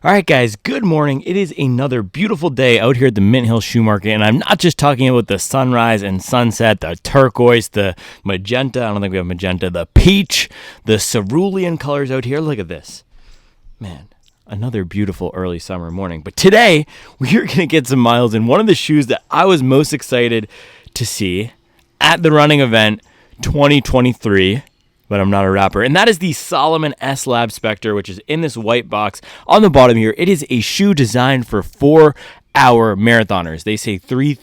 All right, guys, good morning. It is another beautiful day out here at the Mint Hill Shoe Market, and I'm not just talking about the sunrise and sunset, the turquoise, the magenta, I don't think we have magenta, the peach, the cerulean colors out here. Look at this. Man, another beautiful early summer morning. But today, we're going to get some miles in one of the shoes that I was most excited to see at the running event 2023. But I'm not a rapper. And that is the Salomon S-Lab Spectur, which is in this white box on the bottom here. It is a shoe designed for 4-hour marathoners. They say 3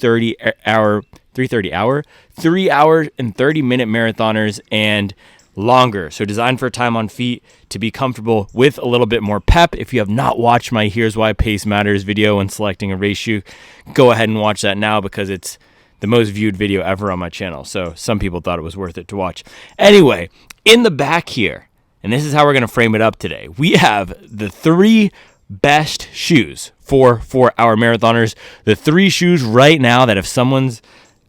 hour and 30-minute marathoners and longer. So designed for time on feet to be comfortable with a little bit more pep. If you have not watched my Here's Why Pace Matters video when selecting a race shoe, go ahead and watch that now because it's the most viewed video ever on my channel. So some people thought it was worth it to watch. Anyway, in the back here, and this is how we're going to frame it up today, we have the 3 best shoes for 4-hour marathoners. The 3 shoes right now that if someone's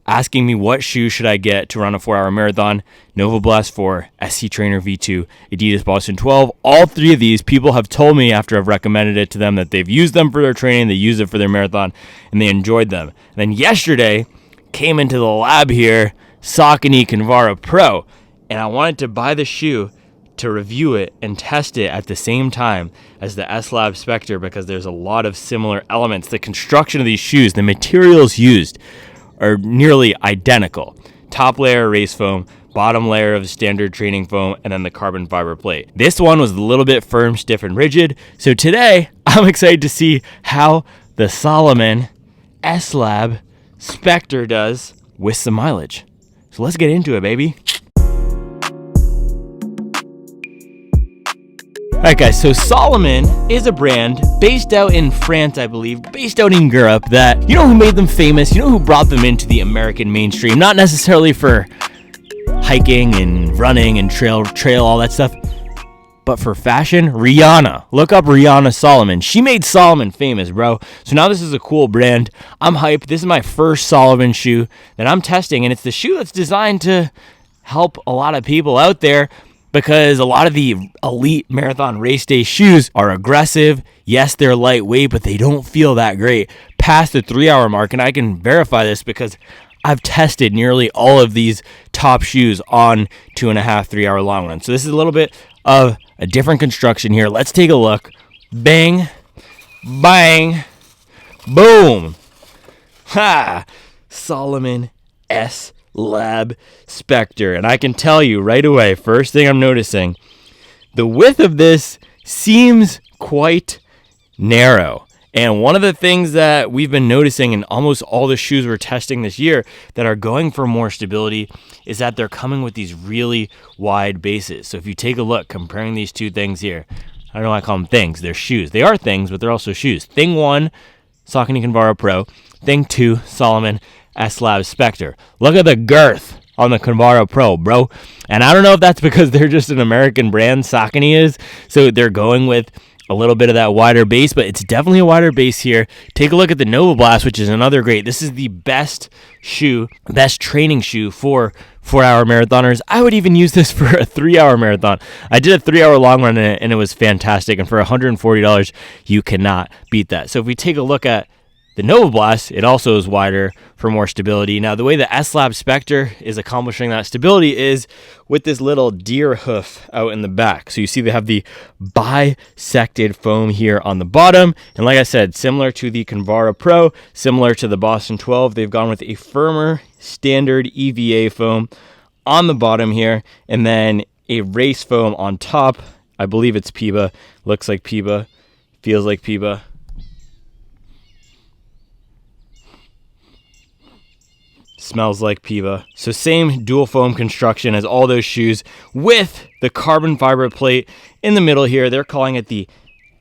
asking me what shoe should I get to run a 4-hour marathon, Nova Blast 4, SC Trainer V2, Adidas Boston 12, all 3 of these people have told me after I've recommended it to them that they've used them for their training, they used it for their marathon, and they enjoyed them. And then yesterday, came into the lab here, Saucony Kinvara Pro, and I wanted to buy the shoe to review it and test it at the same time as the S-Lab Spectur because there's a lot of similar elements. The construction of these shoes, the materials used are nearly identical. Top layer race foam, bottom layer of standard training foam, and then the carbon fiber plate. This one was a little bit firm, stiff, and rigid. So today, I'm excited to see how the Salomon S-Lab Spectur does with some mileage. So let's get into it, baby. Alright guys, so Salomon is a brand based out in France, I believe, based out in Europe that, you know who made them famous? You know who brought them into the American mainstream? Not necessarily for hiking and running and trail, all that stuff, but for fashion, Rihanna. Look up Rihanna Salomon. She made Salomon famous, bro. So now this is a cool brand. I'm hyped. This is my first Salomon shoe that I'm testing, and it's the shoe that's designed to help a lot of people out there because a lot of the elite marathon race day shoes are aggressive. Yes, they're lightweight, but they don't feel that great past the 3-hour mark, and I can verify this because I've tested nearly all of these top shoes on 2.5, 3-hour long runs. So this is a little bit of a different construction here. Let's take a look. Bang, bang, boom. Ha! Salomon S-Lab Spectur. And I can tell you right away, first thing I'm noticing, the width of this seems quite narrow. And one of the things that we've been noticing in almost all the shoes we're testing this year that are going for more stability is that they're coming with these really wide bases. So if you take a look, comparing these two things here, I don't know why I call them things, they're shoes. They are things, but they're also shoes. Thing 1, Saucony Kinvara Pro. Thing 2, Salomon S-Lab Spectur. Look at the girth on the Kinvara Pro, bro. And I don't know if that's because they're just an American brand, Saucony is, so they're going with a little bit of that wider base, but it's definitely a wider base here. Take a look at the Nova Blast, which is another great. This is the best shoe, best training shoe for 4-hour marathoners. I would even use this for a 3-hour marathon. I did a 3-hour long run in it, and it was fantastic. And for $140, you cannot beat that. So if we take a look at the Nova Blast, it also is wider for more stability. Now, the way the S-Lab Spectur is accomplishing that stability is with this little deer hoof out in the back. So you see they have the bisected foam here on the bottom. And like I said, similar to the Kinvara Pro, similar to the Boston 12, they've gone with a firmer standard EVA foam on the bottom here, and then a race foam on top. I believe it's Piba. Looks like Piba. Feels like Piba. Smells like Piba. So same dual foam construction as all those shoes with the carbon fiber plate in the middle here. They're calling it the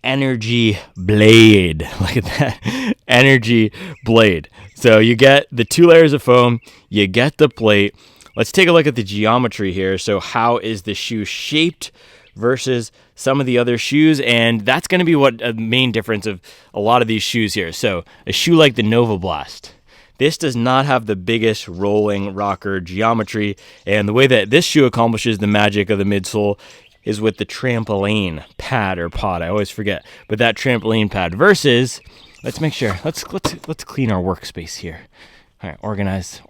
Energy Blade. Look at that. Energy Blade. So you get the 2 layers of foam, you get the plate. Let's take a look at the geometry here. So how is the shoe shaped versus some of the other shoes? And that's going to be what a main difference of a lot of these shoes here. So a shoe like the Nova Blast, this does not have the biggest rolling rocker geometry, and the way that this shoe accomplishes the magic of the midsole is with the trampoline pad or pod. I always forget, but that trampoline pad versus, let's make sure, let's clean our workspace here. All right, organize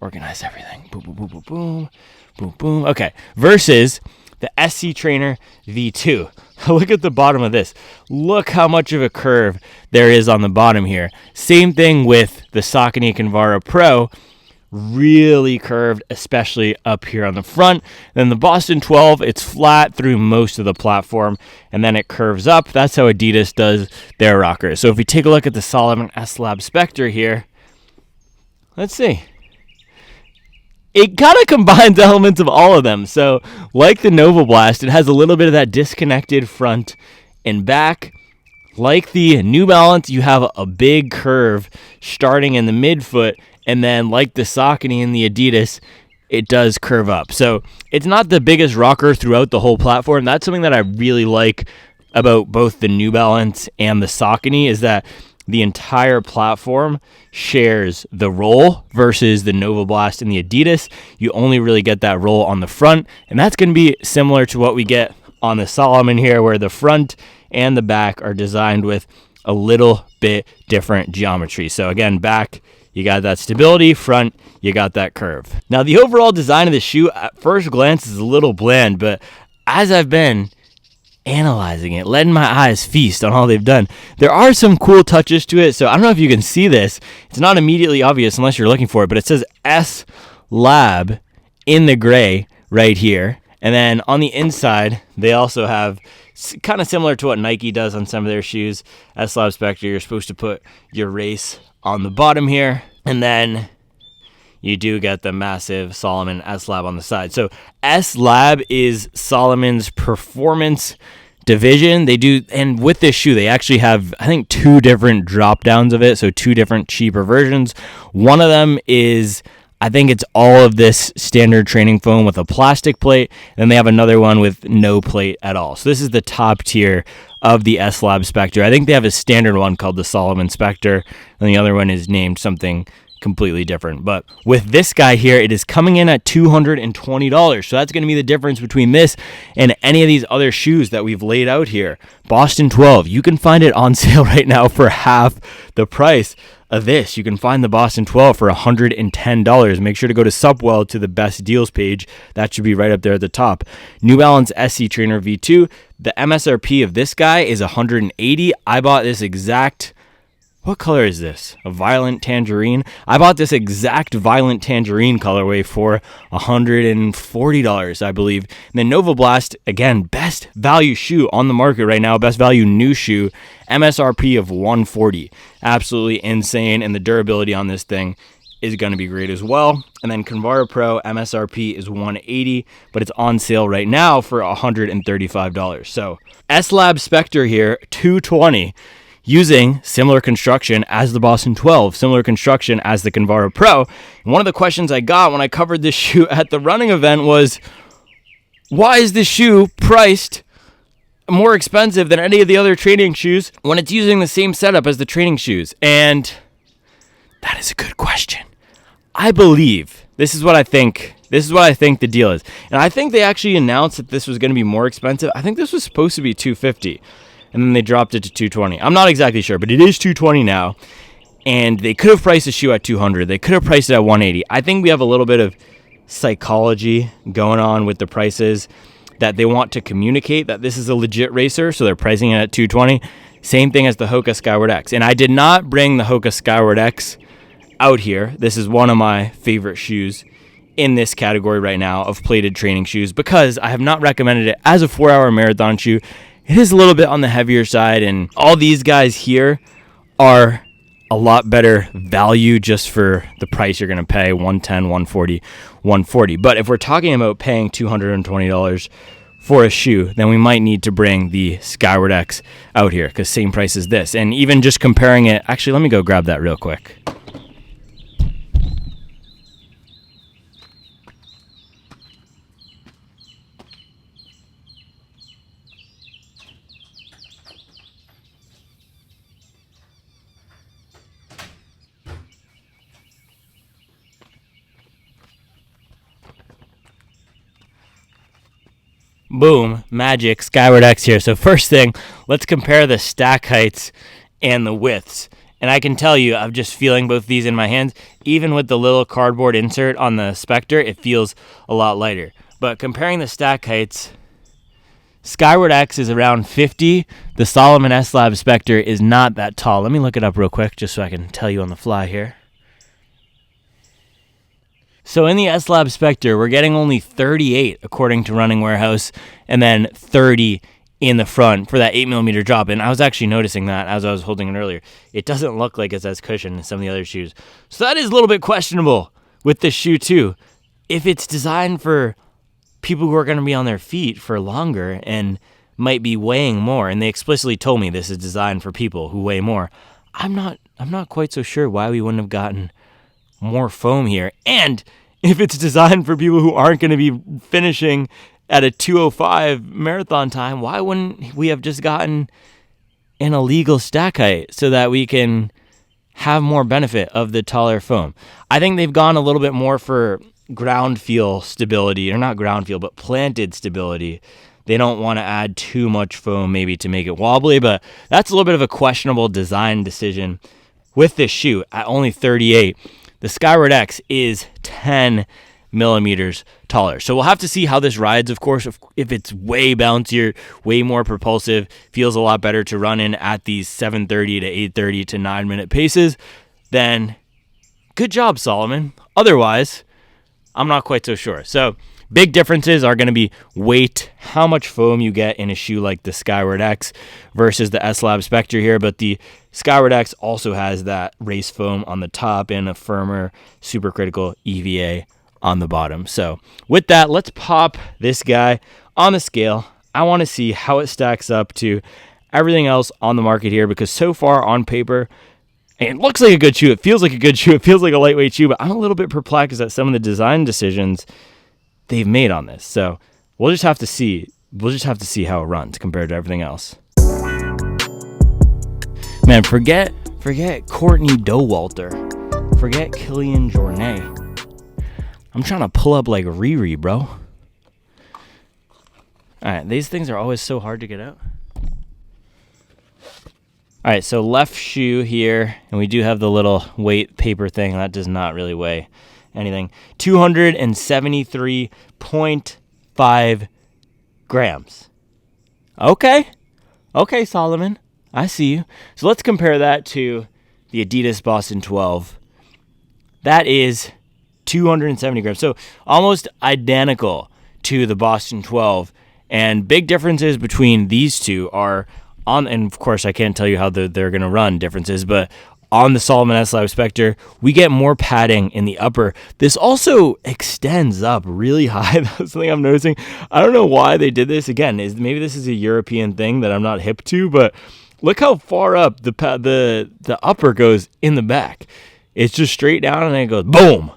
everything. Boom, boom, boom, boom, boom, boom, boom. Okay, versus the SC Trainer V2. Look at the bottom of this. Look how much of a curve there is on the bottom here. Same thing with the Saucony Kinvara Pro. Really curved, especially up here on the front. Then the Boston 12, it's flat through most of the platform, and then it curves up. That's how Adidas does their rockers. So if we take a look at the Salomon S-Lab Spectur here, let's see. It kind of combines elements of all of them. So like the Nova Blast, it has a little bit of that disconnected front and back. Like the New Balance, you have a big curve starting in the midfoot, and then like the Saucony and the Adidas, it does curve up. So it's not the biggest rocker throughout the whole platform. That's something that I really like about both the New Balance and the Saucony, is that the entire platform shares the roll versus the Nova Blast and the Adidas. You only really get that roll on the front, and that's going to be similar to what we get on the Salomon here, where the front and the back are designed with a little bit different geometry. So again, back, you got that stability, front, you got that curve. Now, the overall design of the shoe at first glance is a little bland, but as I've been analyzing it, letting my eyes feast on all they've done, there are some cool touches to it. So I don't know if you can see this. It's not immediately obvious unless you're looking for it, but it says S-Lab in the gray right here. And then on the inside, they also have kind of similar to what Nike does on some of their shoes. S-Lab Spectur, you're supposed to put your race on the bottom here, and then you do get the massive Salomon S-Lab on the side. So S-Lab is Salomon's performance division. They do, and with this shoe, they actually have, I think, 2 different drop downs of it, so 2 different cheaper versions. One of them is, I think it's all of this standard training foam with a plastic plate, and then they have another one with no plate at all. So this is the top tier of the S-Lab Spectur. I think they have a standard one called the Salomon Spectur, and the other one is named something completely different. But with this guy here, it is coming in at $220. So that's going to be the difference between this and any of these other shoes that we've laid out here. Boston 12, you can find it on sale right now for half the price of this. You can find the Boston 12 for $110. Make sure to go to Supwell to the best deals page. That should be right up there at the top. New Balance SC Trainer V2. The MSRP of this guy is $180. I bought this exact, what color is this? A violet tangerine. I bought this exact violet tangerine colorway for $140, I believe. And then Nova Blast, again, best value shoe on the market right now, best value new shoe, MSRP of $140. Absolutely insane, and the durability on this thing is going to be great as well. And then Kinvara Pro MSRP is $180, but it's on sale right now for $135. So S-Lab Spectur here, $220. Using similar construction as the Boston 12, similar construction as the Kinvara Pro. And one of the questions I got when I covered this shoe at the running event was, why is this shoe priced more expensive than any of the other training shoes when it's using the same setup as the training shoes? And that is a good question. I believe, this is what I think the deal is. And I think they actually announced that this was going to be more expensive. I think this was supposed to be $250. And then they dropped it to $220. I'm not exactly sure, but it is $220 now. And they could have priced the shoe at $200. They could have priced it at $180. I think we have a little bit of psychology going on with the prices, that they want to communicate that this is a legit racer, so they're pricing it at $220. Same thing as the Hoka Skyward X. And I did not bring the Hoka Skyward X out here. This is one of my favorite shoes in this category right now of plated training shoes, because I have not recommended it as a 4-hour marathon shoe. It is a little bit on the heavier side, and all these guys here are a lot better value just for the price you're going to pay, $110, $140, $140. But if we're talking about paying $220 for a shoe, then we might need to bring the Skyward X out here, because same price as this. And even just comparing it, actually, let me go grab that real quick. boom, magic, Skyward X here. So first thing, let's compare the stack heights and the widths. And I can tell you, I'm just feeling both these in my hands. Even with the little cardboard insert on the Spectur, it feels a lot lighter. But comparing the stack heights, Skyward X is around 50. The Salomon S-Lab Spectur is not that tall. Let me look it up real quick just so I can tell you on the fly here. So in the S-Lab Spectur, we're getting only 38 according to Running Warehouse, and then 30 in the front for that 8mm drop. And I was actually noticing that as I was holding it earlier. It doesn't look like it's as cushioned as some of the other shoes. So that is a little bit questionable with this shoe too. If it's designed for people who are going to be on their feet for longer and might be weighing more, and they explicitly told me this is designed for people who weigh more, I'm not quite so sure why we wouldn't have gotten more foam here. And if it's designed for people who aren't going to be finishing at a 2:05 marathon time, why wouldn't we have just gotten an illegal stack height so that we can have more benefit of the taller foam? I think they've gone a little bit more for ground feel stability, or not ground feel, but planted stability. They don't want to add too much foam maybe to make it wobbly, but that's a little bit of a questionable design decision with this shoe at only 38. The Skyward X is 10 millimeters taller. So we'll have to see how this rides, of course. If it's way bouncier, way more propulsive, feels a lot better to run in at these 7:30 to 8:30 to 9-minute paces, then good job, Salomon. Otherwise, I'm not quite so sure. So big differences are going to be weight, how much foam you get in a shoe like the Skyward X versus the S-Lab Spectur here. But the Skyward X also has that race foam on the top and a firmer supercritical EVA on the bottom. So with that, let's pop this guy on the scale. I want to see how it stacks up to everything else on the market here, because so far on paper, it looks like a good shoe. It feels like a good shoe. It feels like a lightweight shoe, but I'm a little bit perplexed at some of the design decisions they've made on this. So we'll just have to see. We'll just have to see how it runs compared to everything else. Man, forget Courtney Dauwalter. Forget Kilian Jornet. I'm trying to pull up like Riri, bro. All right, these things are always so hard to get out. All right, so left shoe here, and we do have the little weight paper thing. That does not really weigh anything. 273.5 grams. Okay, Salomon, I see you. So let's compare that to the Adidas Boston 12. That is 270 grams. So almost identical to the Boston 12. And big differences between these two are and of course I can't tell you how they're going to run differences, but on the Salomon S-Lab Spectur, we get more padding in the upper. This also extends up really high. That's something I'm noticing. I don't know why they did this. Again, maybe this is a European thing that I'm not hip to, but look how far up the upper goes in the back. It's just straight down and then it goes boom. I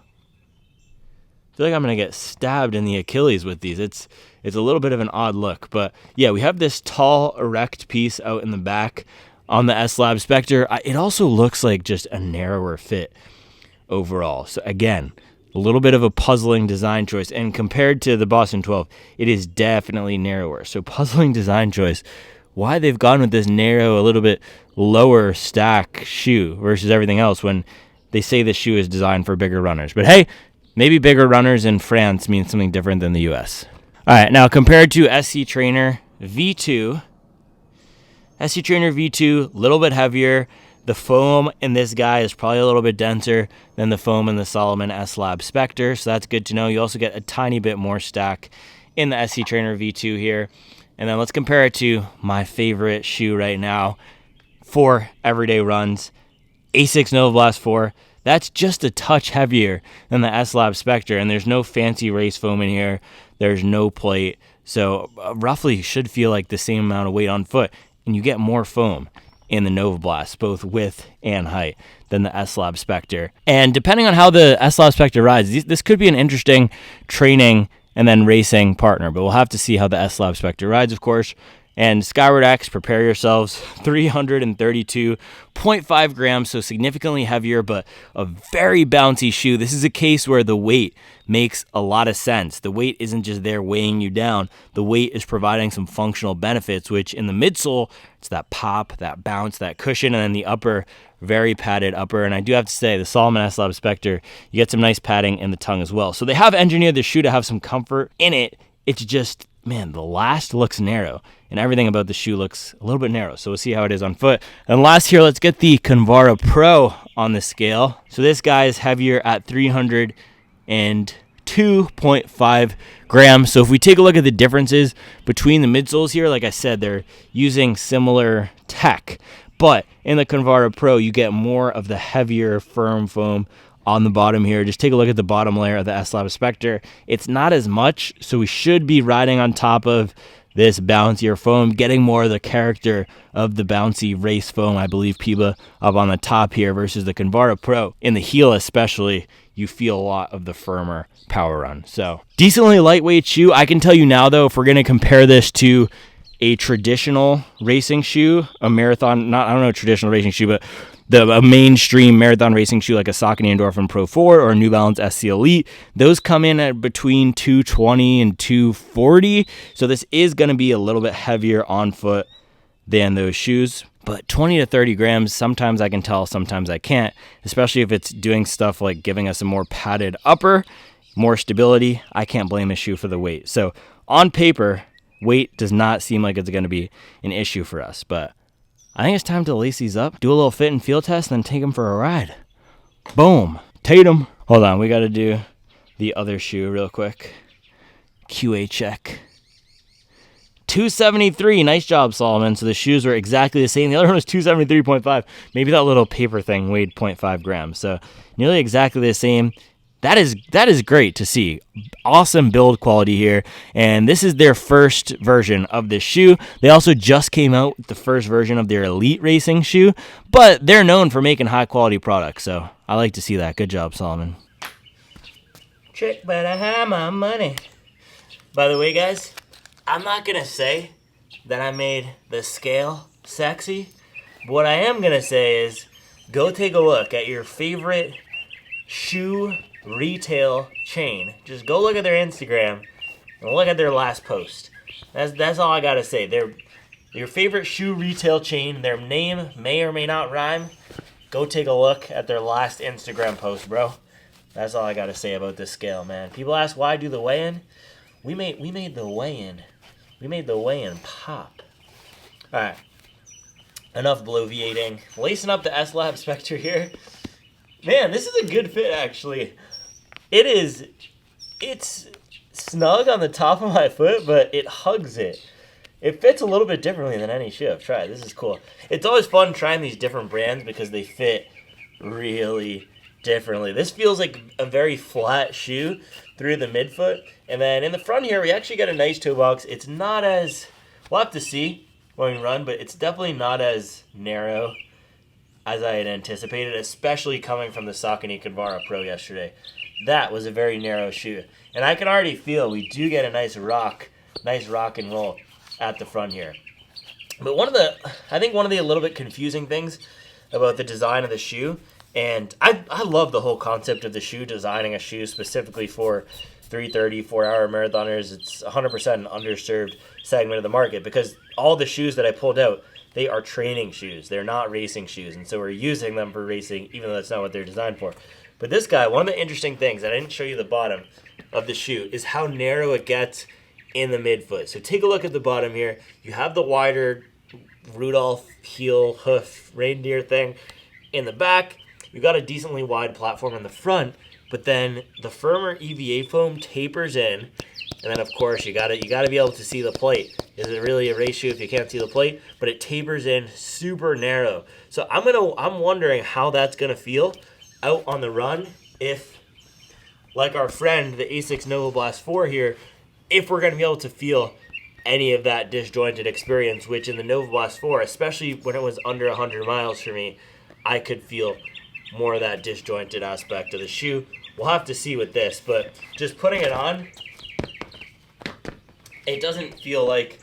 feel like I'm going to get stabbed in the Achilles with these. It's a little bit of an odd look. But yeah, we have this tall, erect piece out in the back on the S-Lab Spectur. It also looks like just a narrower fit overall. So again, a little bit of a puzzling design choice. And compared to the Boston 12, it is definitely narrower. So puzzling design choice. Why they've gone with this narrow, a little bit lower stack shoe versus everything else when they say this shoe is designed for bigger runners. But hey, maybe bigger runners in France means something different than the US. All right, now compared to SC Trainer V2, SC Trainer V2, a little bit heavier. The foam in this guy is probably a little bit denser than the foam in the Salomon S-Lab Spectur, so that's good to know. You also get a tiny bit more stack in the SC Trainer V2 here. And then let's compare it to my favorite shoe right now for everyday runs, Asics Nova Blast 4. That's just a touch heavier than the S-Lab Spectur, and there's no fancy race foam in here. There's no plate, so roughly should feel like the same amount of weight on foot, and you get more foam in the Nova Blast, both width and height, than the S-Lab Spectur. And depending on how the S-Lab Spectur rides, this could be an interesting training and then racing partner, but we'll have to see how the S-Lab Spectur rides, of course. And Skyward X, prepare yourselves, 332.5 grams, so significantly heavier, but a very bouncy shoe. This is a case where the weight makes a lot of sense. The weight isn't just there weighing you down. The weight is providing some functional benefits, which in the midsole, it's that pop, that bounce, that cushion, and then the upper, very padded upper. And I do have to say, the Salomon S-Lab Spectur, you get some nice padding in the tongue as well. So they have engineered the shoe to have some comfort in it. It's just, man, the last looks narrow, and everything about the shoe looks a little bit narrow. So we'll see how it is on foot. And last here, let's get the Kinvara Pro on the scale. So this guy is heavier at 302.5 grams. So if we take a look at the differences between the midsoles here, like I said, they're using similar tech. But in the Kinvara Pro, you get more of the heavier firm foam on the bottom here. Just take a look at the bottom layer of the S-Lab Spectur. It's not as much, so we should be riding on top of this bouncier foam, getting more of the character of the bouncy race foam, I believe, Piba, up on the top here versus the Kinvara Pro. In the heel especially, you feel a lot of the firmer power run. So decently lightweight shoe. I can tell you now, though, if we're going to compare this to a traditional racing shoe, a marathon, I don't know, traditional racing shoe, but a mainstream marathon racing shoe like a Saucony Pro 4 or a New Balance SC Elite, those come in at between 220 and 240. So this is going to be a little bit heavier on foot than those shoes. But 20 to 30 grams, sometimes I can tell, sometimes I can't, especially if it's doing stuff like giving us a more padded upper, more stability. I can't blame the shoe for the weight. So on paper, weight does not seem like it's going to be an issue for us, but I think it's time to lace these up, do a little fit and feel test, and then take them for a ride. Boom. Tatum. Hold on, we got to do the other shoe real quick. QA check. 273. Nice job, Solomon. So the shoes were exactly the same. The other one was 273.5. Maybe that little paper thing weighed 0.5 grams. So nearly exactly the same. That is great to see. Awesome build quality here. And this is their first version of this shoe. They also just came out with the first version of their Elite Racing shoe, but they're known for making high quality products. So I like to see that. Good job, Solomon. Trick, but I have my money. By the way, guys, I'm not going to say that I made the scale sexy. But what I am going to say is go take a look at your favorite shoe retail chain. Just go look at their Instagram and look at their last post. That's all I gotta say. Your favorite shoe retail chain, their name may or may not rhyme. Go take a look at their last Instagram post, bro. That's all I gotta say about this scale, man. People ask why I do the weigh-in. We made the weigh-in. We made the weigh-in pop. Alright. Enough bloviating. Lacing up the S-Lab Spectur here. Man, this is a good fit, actually. It's snug on the top of my foot, but it hugs it. It fits a little bit differently than any shoe I've tried. This is cool. It's always fun trying these different brands because they fit really differently. This feels like a very flat shoe through the midfoot. And then in the front here, we actually got a nice toe box. It's not as, we'll have to see when we run, but it's definitely not as narrow as I had anticipated, especially coming from the Saucony Kinvara Pro yesterday. That was a very narrow shoe. And I can already feel we do get a nice rock and roll at the front here. But I think one of the a little bit confusing things about the design of the shoe, and I love the whole concept of the shoe, designing a shoe specifically for 330, 4-hour marathoners. It's 100% an underserved segment of the market because all the shoes that I pulled out, they are training shoes. They're not racing shoes, and so we're using them for racing, even though that's not what they're designed for. But this guy, one of the interesting things, I didn't show you the bottom of the shoe, is how narrow it gets in the midfoot. So take a look at the bottom here. You have the wider Rudolph heel hoof reindeer thing in the back. You've got a decently wide platform in the front, but then the firmer EVA foam tapers in. And then, of course, you gotta be able to see the plate. Is it really a race shoe if you can't see the plate? But it tapers in super narrow. So I'm wondering how that's gonna feel out on the run if, like our friend, the Asics Nova Blast 4 here, if we're gonna be able to feel any of that disjointed experience, which in the Nova Blast 4, especially when it was under 100 miles for me, I could feel more of that disjointed aspect of the shoe. We'll have to see with this, but just putting it on, it doesn't feel like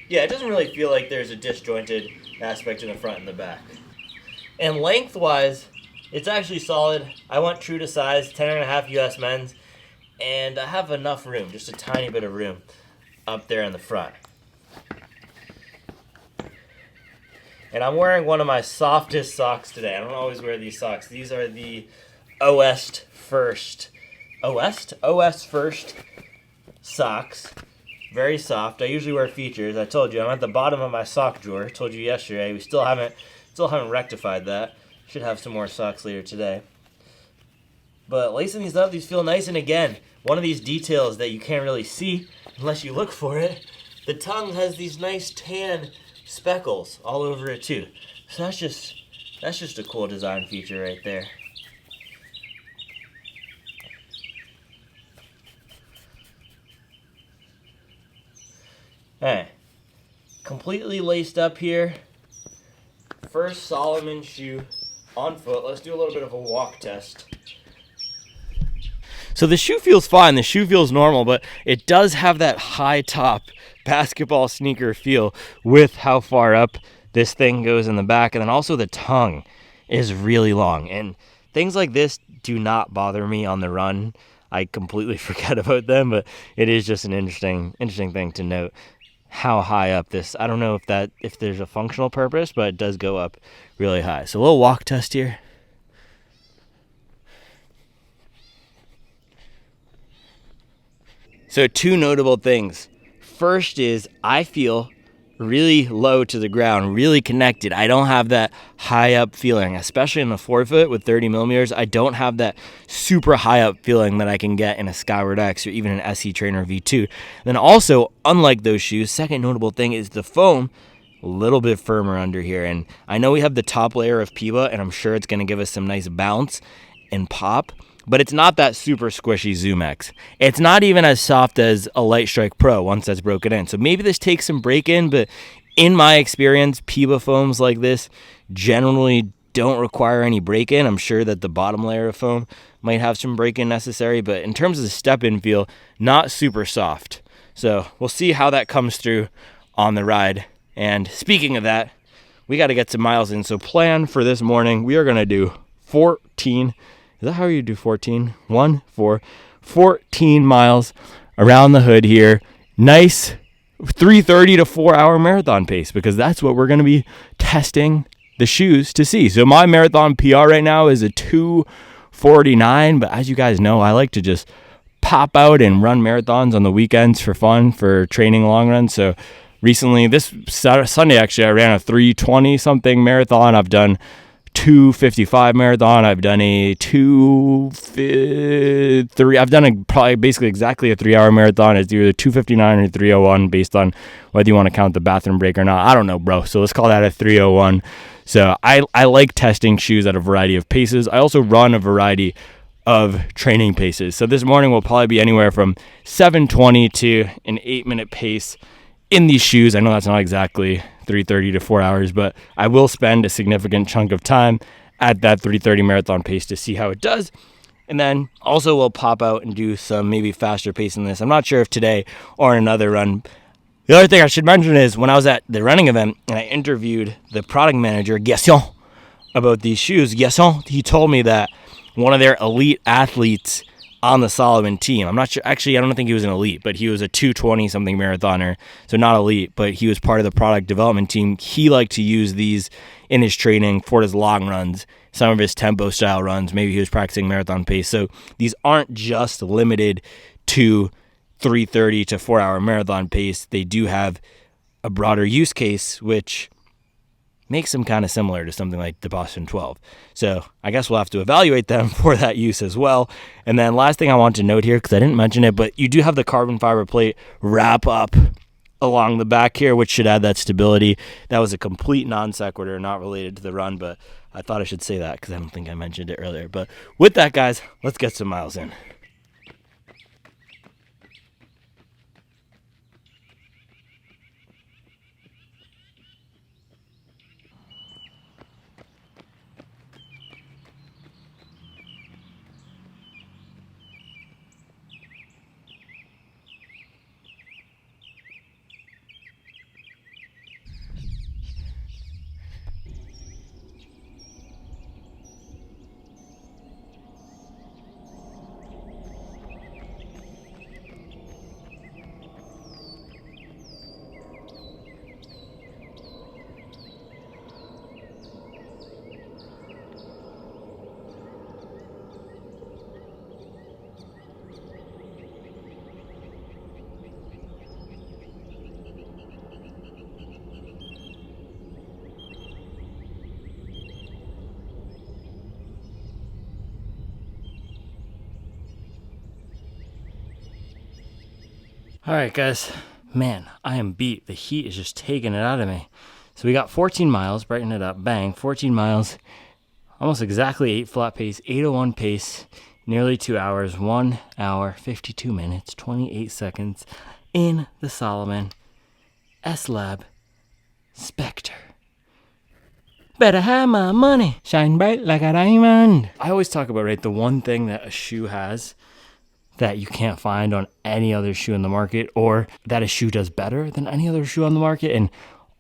Yeah, it doesn't really feel like there's a disjointed aspect in the front and the back. And lengthwise, it's actually solid. I went true to size, 10.5 US men's, and I have enough room, just a tiny bit of room up there in the front. And I'm wearing one of my softest socks today. I don't always wear these socks. These are the OS First socks. Very soft. I usually wear features. I told you I'm at the bottom of my sock drawer. I told you yesterday. We still haven't rectified that. Should have some more socks later today. But lacing these up, these feel nice. And again, one of these details that you can't really see unless you look for it. The tongue has these nice tan speckles all over it too. So that's just a cool design feature right there. Alright, completely laced up here. First Salomon shoe on foot. Let's do a little bit of a walk test. So the shoe feels fine, the shoe feels normal, but it does have that high top basketball sneaker feel with how far up this thing goes in the back. And then also the tongue is really long. And things like this do not bother me on the run. I completely forget about them, but it is just an interesting thing to note. How high up this, I don't know if there's a functional purpose, but it does go up really high. So a little walk test here. So two notable things. First is I feel really low to the ground, really connected. I don't have that high up feeling, especially in the forefoot with 30 millimeters. I don't have that super high up feeling that I can get in a Skyward X or even an SE Trainer V2. Then also, unlike those shoes, second notable thing is the foam, a little bit firmer under here. And I know we have the top layer of Piba, and I'm sure it's going to give us some nice bounce and pop, but it's not that super squishy Zoom X. It's not even as soft as a Light Strike Pro once that's broken in. So maybe this takes some break-in, but in my experience, Piba foams like this generally don't require any break-in. I'm sure that the bottom layer of foam might have some break-in necessary, but in terms of the step-in feel, not super soft. So we'll see how that comes through on the ride. And speaking of that, we got to get some miles in. So plan for this morning, we are going to do 14. Is that how you do 14? 14 miles around the hood here. Nice 3:30 to 4 hour marathon pace, because that's what we're going to be testing the shoes to see. So my marathon PR right now is a 2:49, but as you guys know, I like to just pop out and run marathons on the weekends for fun, for training long runs. So recently, this Sunday actually, I ran a 3:20 something marathon. I've done 2:55 marathon. I've done a 2:3. I've done probably basically exactly a 3 hour marathon. It's either 2:59 or 3:01 based on whether you want to count the bathroom break or not. I don't know, bro. So let's call that a 3:01. So I like testing shoes at a variety of paces. I also run a variety of training paces. So this morning will probably be anywhere from 7:20 to an 8-minute pace in these shoes. I know that's not exactly 3:30 to 4 hours, but I will spend a significant chunk of time at that 3:30 marathon pace to see how it does. And then also we'll pop out and do some maybe faster pace in this. I'm not sure if today or another run. The other thing I should mention is when I was at the running event and I interviewed the product manager, Gaston, about these shoes, Gaston, he told me that one of their elite athletes on the Salomon team, I'm not sure, actually, I don't think he was an elite, but he was a 2:20-something marathoner, so not elite, but he was part of the product development team. He liked to use these in his training for his long runs, some of his tempo-style runs. Maybe he was practicing marathon pace. So these aren't just limited to 3:30 to 4 hour marathon pace. They do have a broader use case, which makes them kind of similar to something like the Boston 12. So I guess we'll have to evaluate them for that use as well. And then last thing I want to note here, because I didn't mention it, but you do have the carbon fiber plate wrap up along the back here, which should add that stability. That was a complete non sequitur, not related to the run, but I thought I should say that because I don't think I mentioned it earlier. But with that, guys, let's get some miles in. All right, guys. Man, I am beat. The heat is just taking it out of me. So we got 14 miles, brighten it up, bang, 14 miles, almost exactly 8 flat pace, 8:01 pace, nearly 2 hours, 1 hour, 52 minutes, 28 seconds in the Salomon S-Lab Spectur. Better have my money, shine bright like a diamond. I always talk about, right, the one thing that a shoe has that you can't find on any other shoe in the market, or that a shoe does better than any other shoe on the market. And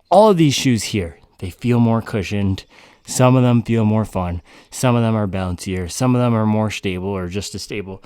all of these shoes here, they feel more cushioned. Some of them feel more fun. Some of them are bouncier. Some of them are more stable or just as stable.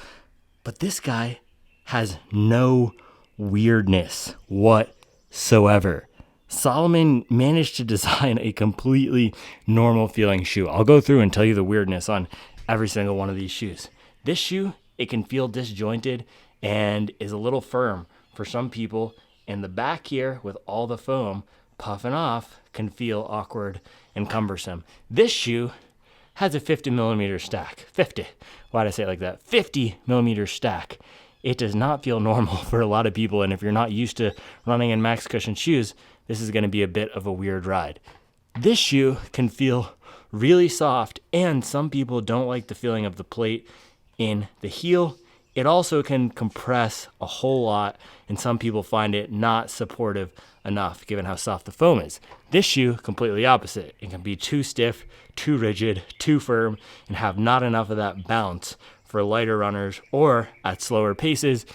But this guy has no weirdness whatsoever. Salomon managed to design a completely normal feeling shoe. I'll go through and tell you the weirdness on every single one of these shoes. This shoe, it can feel disjointed and is a little firm for some people. And the back here with all the foam puffing off can feel awkward and cumbersome. This shoe has a 50 millimeter stack. 50. Why'd I say it like that? 50 millimeter stack. It does not feel normal for a lot of people. And if you're not used to running in max cushion shoes, this is going to be a bit of a weird ride. This shoe can feel really soft, and some people don't like the feeling of the plate in the heel. It also can compress a whole lot, and some people find it not supportive enough given how soft the foam is. This shoe, completely opposite. It can be too stiff, too rigid, too firm, and have not enough of that bounce for lighter runners or at slower paces.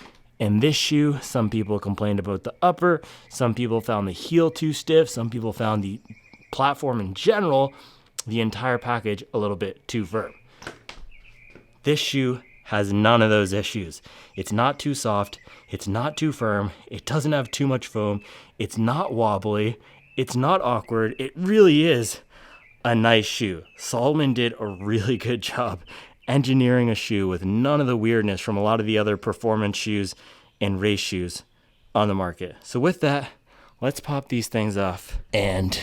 And this shoe, some people complained about the upper, some people found the heel too stiff, some people found the platform in general, the entire package, a little bit too firm. This shoe has none of those issues. It's not too soft, it's not too firm, it doesn't have too much foam, it's not wobbly, it's not awkward. It really is a nice shoe. Salomon did a really good job engineering a shoe with none of the weirdness from a lot of the other performance shoes and race shoes on the market. So with that, let's pop these things off and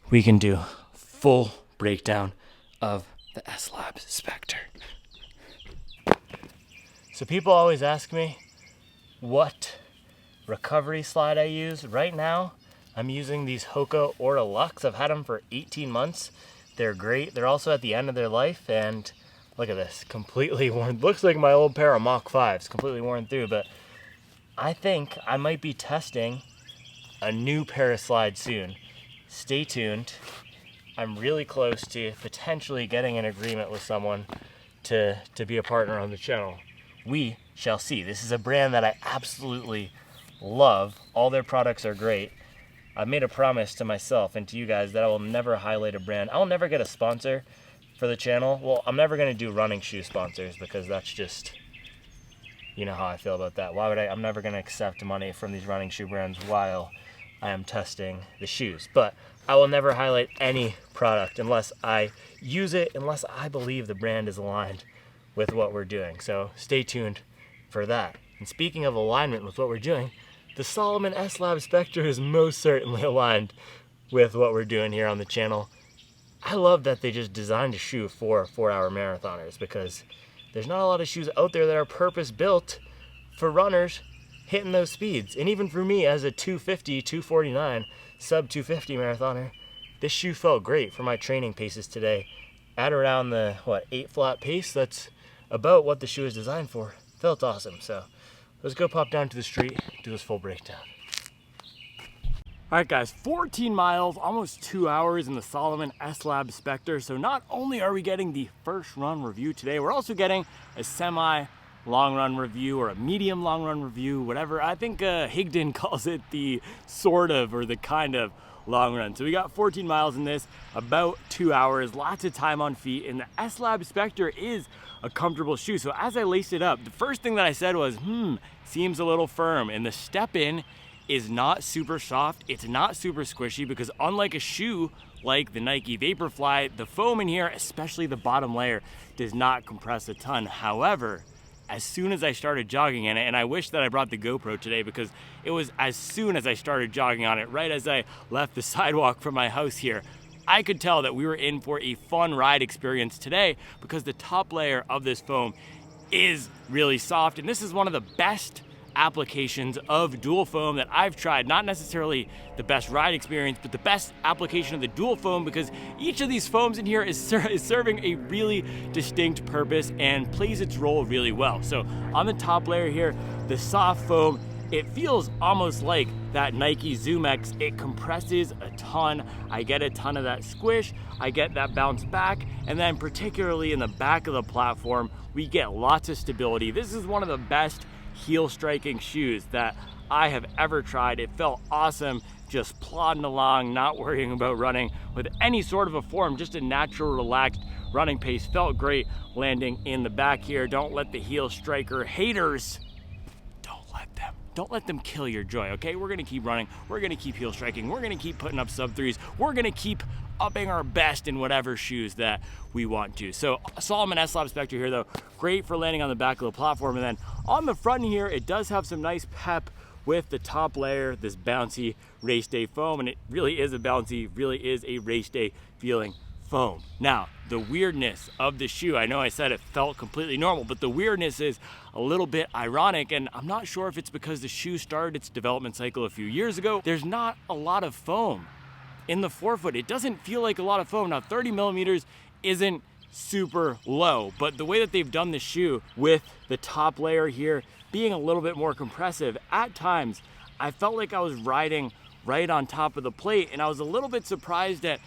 we can do full breakdown of the S-Lab Spectur. So people always ask me what recovery slide I use. Right now, I'm using these Hoka Aura Luxe. I've had them for 18 months. They're great. They're also at the end of their life, and look at this, completely worn. Looks like my old pair of Mach 5s, completely worn through, but I think I might be testing a new pair of slides soon. Stay tuned. I'm really close to potentially getting an agreement with someone to be a partner on the channel. We shall see. This is a brand that I absolutely love. All their products are great. I've made a promise to myself and to you guys that I will never highlight a brand. I'll never get a sponsor for the channel. Well, I'm never going to do running shoe sponsors because that's just, you know how I feel about that. Why would I'm never going to accept money from these running shoe brands while I am testing the shoes. But I will never highlight any product unless I use it, unless I believe the brand is aligned with what we're doing. So stay tuned for that. And speaking of alignment with what we're doing, the Salomon S-Lab Spectur is most certainly aligned with what we're doing here on the channel. I love that they just designed a shoe for 4-hour marathoners, because there's not a lot of shoes out there that are purpose-built for runners hitting those speeds. And even for me as a 250, 249, sub 250 marathoner, this shoe felt great for my training paces today. At around the, 8 flat pace, that's about what the shoe is designed for. Felt awesome. So let's go pop down to the street, do this full breakdown. All right, guys, 14 miles, almost 2 hours in the Salomon S-Lab Spectur. So not only are we getting the first run review today, we're also getting a semi long run review or a medium long run review, whatever. I think Higdon calls it the sort of or the kind of long run. So we got 14 miles in this, about 2 hours, lots of time on feet, and the S-Lab Spectur is a comfortable shoe. So as I laced it up, the first thing that I said was, seems a little firm, and the step in is not super soft, it's not super squishy, because unlike a shoe like the Nike Vaporfly, the foam in here, especially the bottom layer, does not compress a ton. However, as soon as I started jogging in it, and I wish that I brought the GoPro today, because it was as soon as I started jogging on it, right as I left the sidewalk from my house here, I could tell that we were in for a fun ride experience today, because the top layer of this foam is really soft, and this is one of the best applications of dual foam that I've tried. Not necessarily the best ride experience, but the best application of the dual foam, because each of these foams in here is serving a really distinct purpose and plays its role really well. So on the top layer here, the soft foam, it feels almost like that Nike Zoom X. It compresses a ton. I get a ton of that squish. I get that bounce back. And then particularly in the back of the platform, we get lots of stability. This is one of the best heel striking shoes that I have ever tried. It felt awesome just plodding along, not worrying about running with any sort of a form, just a natural, relaxed running pace. Felt great landing in the back here. Don't let the heel striker haters, don't let them kill your joy, okay? We're gonna keep running, we're gonna keep heel striking, we're gonna keep putting up sub threes, we're gonna keep upping our best in whatever shoes that we want to. So Salomon S-Lab Spectur here though, great for landing on the back of the platform. And then on the front here, it does have some nice pep with the top layer, this bouncy race day foam, and it really is a bouncy, really is a race day feeling foam. Now, the weirdness of the shoe, I know I said it felt completely normal, but the weirdness is a little bit ironic, and I'm not sure if it's because the shoe started its development cycle a few years ago. There's not a lot of foam in the forefoot. It doesn't feel like a lot of foam. Now, 30 millimeters isn't super low, but the way that they've done the shoe with the top layer here being a little bit more compressive, at times I felt like I was riding right on top of the plate, and I was a little bit surprised at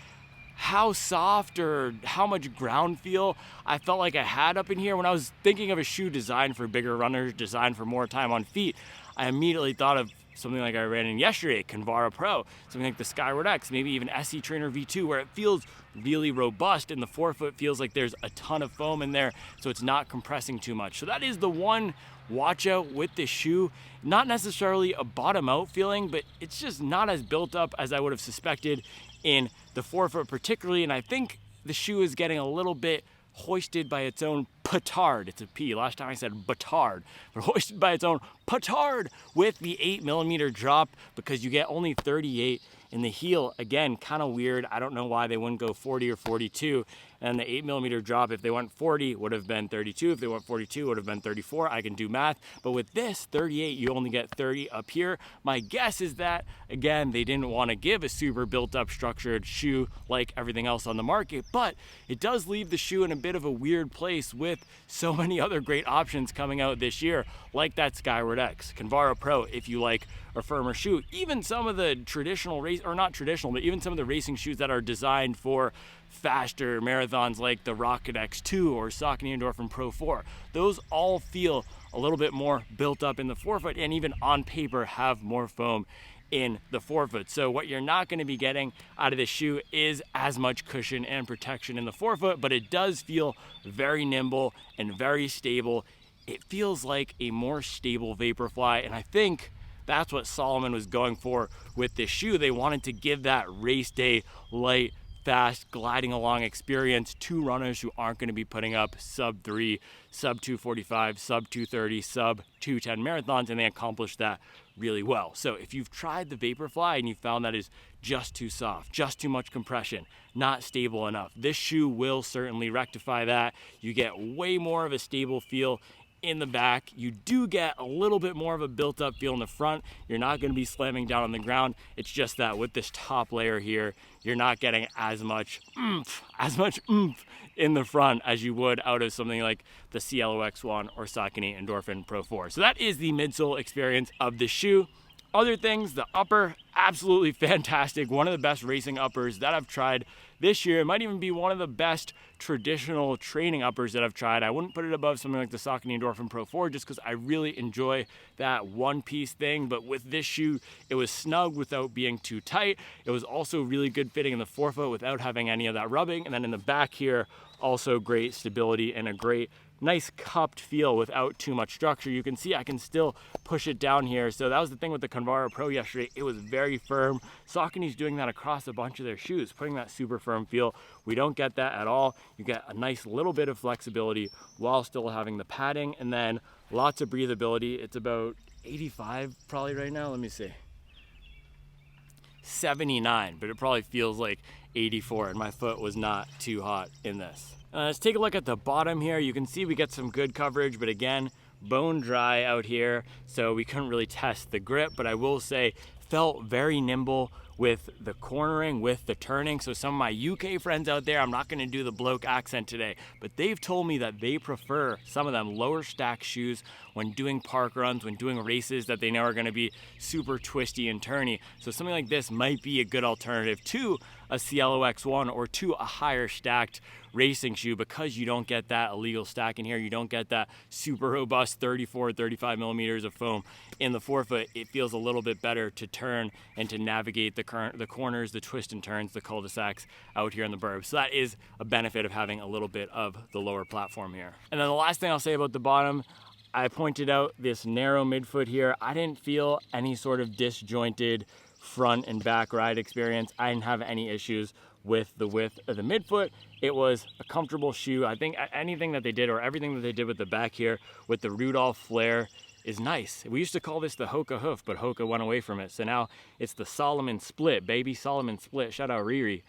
how soft or how much ground feel I felt like I had up in here. When I was thinking of a shoe designed for bigger runners, designed for more time on feet, I immediately thought of something like I ran in yesterday, Kinvara Pro, something like the Skyward X, maybe even SC Trainer V2, where it feels really robust and the forefoot feels like there's a ton of foam in there, so it's not compressing too much. So that is the one watch out with this shoe. Not necessarily a bottom out feeling, but it's just not as built up as I would have suspected in the forefoot particularly, and I think the shoe is getting a little bit hoisted by its own petard. It's a P. Last time I said batard, but hoisted by its own petard with the 8 millimeter drop, because you get only 38 in the heel. Again, kind of weird. I don't know why they wouldn't go 40 or 42. And the 8 millimeter drop, if they went 40, would have been 32. If they went 42, would have been 34. I can do math. But with this 38, you only get 30 up here. My guess is that, again, they didn't want to give a super built up structured shoe like everything else on the market, but it does leave the shoe in a bit of a weird place with so many other great options coming out this year, like that Skyward X, Kinvara Pro, if you like a firmer shoe. Even some of the traditional race, or not traditional, but even some of the racing shoes that are designed for faster marathons like the Rocket X2 or Saucony Endorphin Pro 4. Those all feel a little bit more built up in the forefoot, and even on paper have more foam in the forefoot. So what you're not going to be getting out of this shoe is as much cushion and protection in the forefoot, but it does feel very nimble and very stable. It feels like a more stable Vaporfly, and I think that's what Salomon was going for with this shoe. They wanted to give that race day light, fast, gliding along experience to runners who aren't going to be putting up sub 3, sub 245, sub 230, sub 210 marathons, and they accomplished that really well. So if you've tried the Vaporfly and you found that is just too soft, just too much compression, not stable enough, this shoe will certainly rectify that. You get way more of a stable feel in the back. You do get a little bit more of a built up feel in the front. You're not going to be slamming down on the ground. It's just that with this top layer here, you're not getting as much oomph in the front as you would out of something like the Cielo X1 or Saucony Endorphin Pro 4. So that is the midsole experience of the shoe. Other things, the upper, absolutely fantastic. One of the best racing uppers that I've tried this year. It might even be one of the best traditional training uppers that I've tried. I wouldn't put it above something like the Saucony Endorphin Pro 4 just because I really enjoy that one-piece thing. But with this shoe, it was snug without being too tight. It was also really good fitting in the forefoot without having any of that rubbing. And then in the back here, also great stability and a great nice cupped feel without too much structure. You can see I can still push it down here. So that was the thing with the Kinvara Pro yesterday. It was very firm. Saucony's doing that across a bunch of their shoes, putting that super firm feel. We don't get that at all. You get a nice little bit of flexibility while still having the padding, and then lots of breathability. It's about 85 probably right now. Let me see. 79, but it probably feels like 84, and my foot was not too hot in this. Let's take a look at the bottom here. You can see we get some good coverage, but again, bone dry out here, so we couldn't really test the grip, but I will say felt very nimble with the cornering, with the turning. So some of my UK friends out there, I'm not gonna do the bloke accent today, but they've told me that they prefer, some of them, lower stack shoes when doing park runs, when doing races that they know are gonna be super twisty and turny. So something like this might be a good alternative to a Cielo X1 or to a higher stacked racing shoe, because you don't get that illegal stack in here. You don't get that super robust 34, 35 millimeters of foam in the forefoot. It feels a little bit better to turn and to navigate the corners, the twists and turns, the cul-de-sacs out here in the burbs. So that is a benefit of having a little bit of the lower platform here. And then the last thing I'll say about the bottom, I pointed out this narrow midfoot here. I didn't feel any sort of disjointed front and back ride experience. I didn't have any issues with the width of the midfoot. It was a comfortable shoe. I think anything that they did, or everything that they did with the back here with the Rudolph flare, is nice. We used to call this the Hoka hoof, but Hoka went away from it. So now it's the Salomon split, baby. Salomon split. Shout out Riri.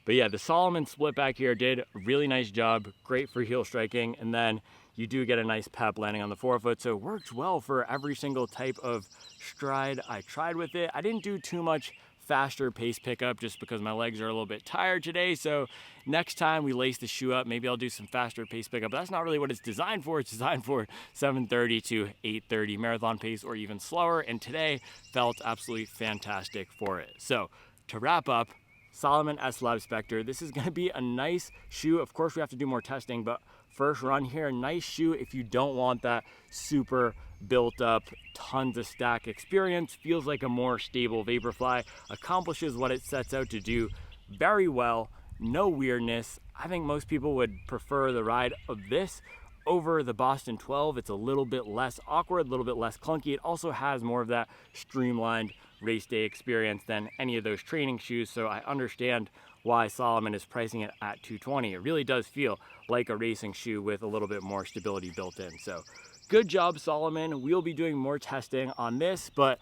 But yeah, the Salomon split back here did a really nice job. Great for heel striking. And then you do get a nice pep landing on the forefoot. So it works well for every single type of stride I tried with it. I didn't do too much faster pace pickup just because my legs are a little bit tired today. So next time we lace the shoe up, maybe I'll do some faster pace pickup. That's not really what it's designed for. It's designed for 7:30 to 8:30 marathon pace, or even slower. And today felt absolutely fantastic for it. So to wrap up, Salomon S-Lab Spectur. This is going to be a nice shoe. Of course, we have to do more testing, but first run here, nice shoe if you don't want that super built up, tons of stack experience. Feels like a more stable Vaporfly. Accomplishes what it sets out to do very well. No weirdness. I think most people would prefer the ride of this over the Boston 12. It's a little bit less awkward, a little bit less clunky. It also has more of that streamlined race day experience than any of those training shoes. So I understand why Salomon is pricing it at $220. It really does feel like a racing shoe with a little bit more stability built in. So good job, Salomon. We'll be doing more testing on this, but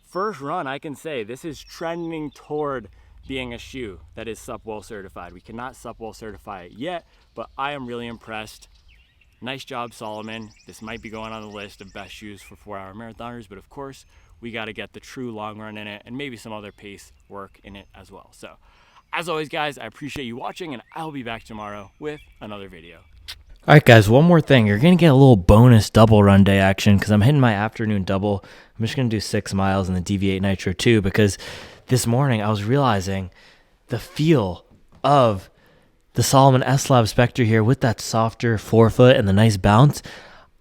first run, I can say this is trending toward being a shoe that is Supwell certified. We cannot Supwell certify it yet, but I am really impressed. Nice job, Salomon. This might be going on the list of best shoes for 4-hour marathoners, but of course, we got to get the true long run in it and maybe some other pace work in it as well. So as always, guys, I appreciate you watching, and I'll be back tomorrow with another video. All right, guys, one more thing. You're going to get a little bonus double run day action because I'm hitting my afternoon double. I'm just going to do 6 miles in the DV8 Nitro 2 because this morning I was realizing the feel of the Salomon S-Lab Spectur here with that softer forefoot and the nice bounce.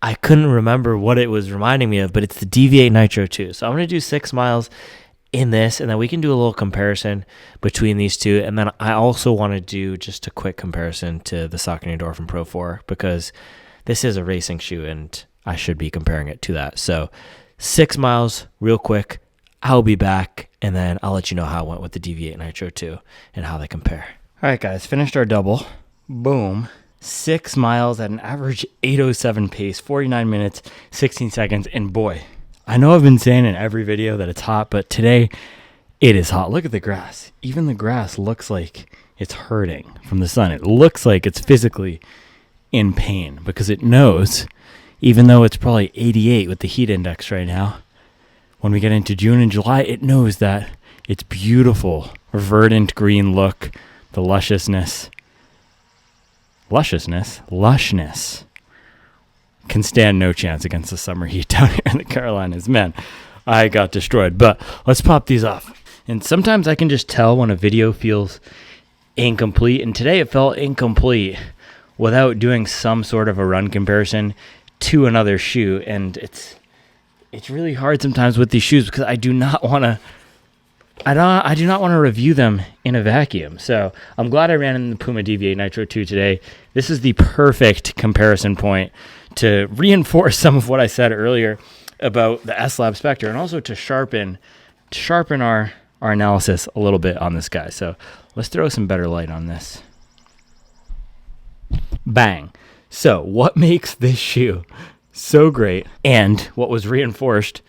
I couldn't remember what it was reminding me of, but it's the DV8 Nitro 2. So I'm going to do 6 miles in this, and then we can do a little comparison between these two. And then I also want to do just a quick comparison to the Saucony Pro 4 because this is a racing shoe and I should be comparing it to that. So 6 miles real quick. I'll be back, and then I'll let you know how it went with the DV8 Nitro 2 and how they compare. All right, guys, finished our double. Boom. 6 miles at an average 8:07 pace, 49 minutes, 16 seconds, and boy, I know I've been saying in every video that it's hot, but today it is hot. Look at the grass. Even the grass looks like it's hurting from the sun. It looks like it's physically in pain because it knows, even though it's probably 88 with the heat index right now, when we get into June and July, it knows that its beautiful verdant green look, the lushness, can stand no chance against the summer heat down here in the Carolinas. Man, I got destroyed. But let's pop these off. And sometimes I can just tell when a video feels incomplete. And today it felt incomplete without doing some sort of a run comparison to another shoe. And it's really hard sometimes with these shoes because I do not want to review them in a vacuum. So I'm glad I ran in the Puma DV8 Nitro 2 today. This is the perfect comparison point to reinforce some of what I said earlier about the S-Lab Spectur and also to sharpen our analysis a little bit on this guy. So let's throw some better light on this. Bang. So what makes this shoe so great, and what was reinforced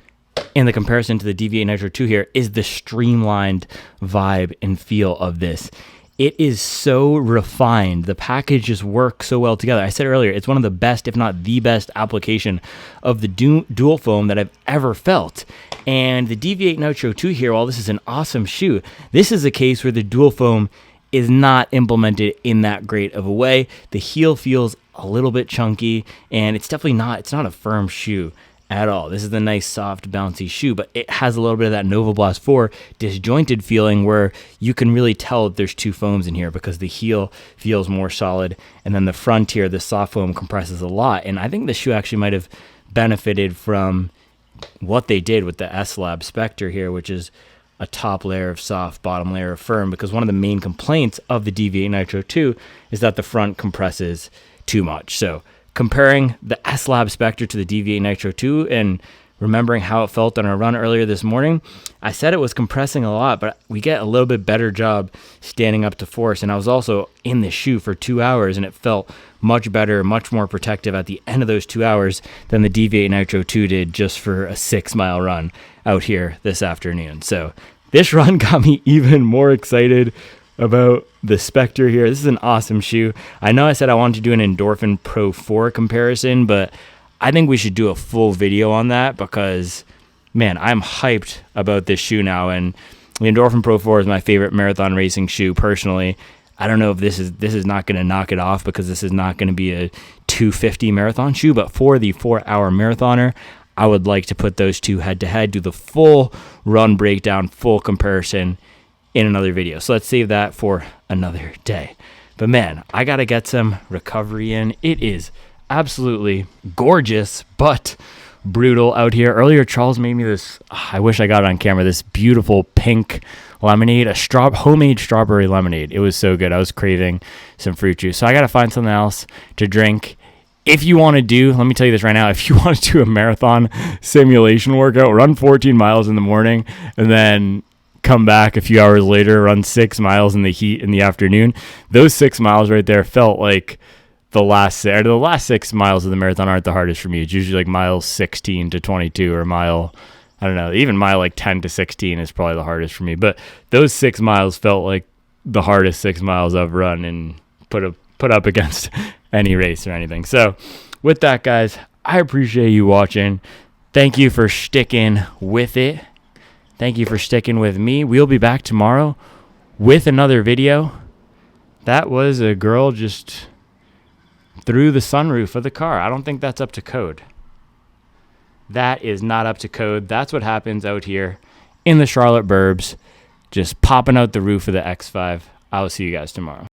in the comparison to the DV8 Nitro 2 here, is the streamlined vibe and feel of this. It is so refined. The package just works so well together. I said earlier, it's one of the best, if not the best, application of the dual foam that I've ever felt. And the Deviate Nitro 2 here, while this is an awesome shoe, this is a case where the dual foam is not implemented in that great of a way. The heel feels a little bit chunky, and it's definitely not, it's not a firm shoe at all. This is a nice, soft, bouncy shoe, but it has a little bit of that Nova Blast 4 disjointed feeling where you can really tell that there's two foams in here because the heel feels more solid, and then the front here, the soft foam compresses a lot. And I think the shoe actually might have benefited from what they did with the S-Lab Spectur here, which is a top layer of soft, bottom layer of firm, because one of the main complaints of the Deviate Nitro 2 is that the front compresses too much. So comparing the S-Lab Spectur to the Deviate Nitro 2 and remembering how it felt on our run earlier this morning, I said it was compressing a lot, but we get a little bit better job standing up to force. And I was also in the shoe for 2 hours, and it felt much better, much more protective at the end of those 2 hours than the Deviate Nitro 2 did just for a 6-mile run out here this afternoon. So this run got me even more excited about the Spectur here. This is an awesome shoe. I know I said I wanted to do an Endorphin Pro 4 comparison, but I think we should do a full video on that because, man, I'm hyped about this shoe now. And the Endorphin Pro 4 is my favorite marathon racing shoe personally. I don't know if this is not going to knock it off because this is not going to be a 250 marathon shoe, but for the 4-hour marathoner, I would like to put those two head to head, do the full run breakdown, full comparison in another video. So let's save that for another day. But man, I got to get some recovery in. It is absolutely gorgeous, but brutal out here. Earlier, Charles made me this, I wish I got it on camera, this beautiful pink lemonade, a homemade strawberry lemonade. It was so good. I was craving some fruit juice. So I got to find something else to drink. If you want to do, let me tell you this right now, if you want to do a marathon simulation workout, run 14 miles in the morning and then come back a few hours later, run 6 miles in the heat in the afternoon. Those 6 miles right there felt like the last 6 miles of the marathon aren't the hardest for me. It's usually like miles 16 to 22 or mile, I don't know, even mile like 10 to 16 is probably the hardest for me. But those 6 miles felt like the hardest 6 miles I've run and put up against any race or anything. So with that, guys, I appreciate you watching. Thank you for sticking with it. Thank you for sticking with me. We'll be back tomorrow with another video. That was a girl just through the sunroof of the car. I don't think that's up to code. That is not up to code. That's what happens out here in the Charlotte burbs, just popping out the roof of the X5. I will see you guys tomorrow.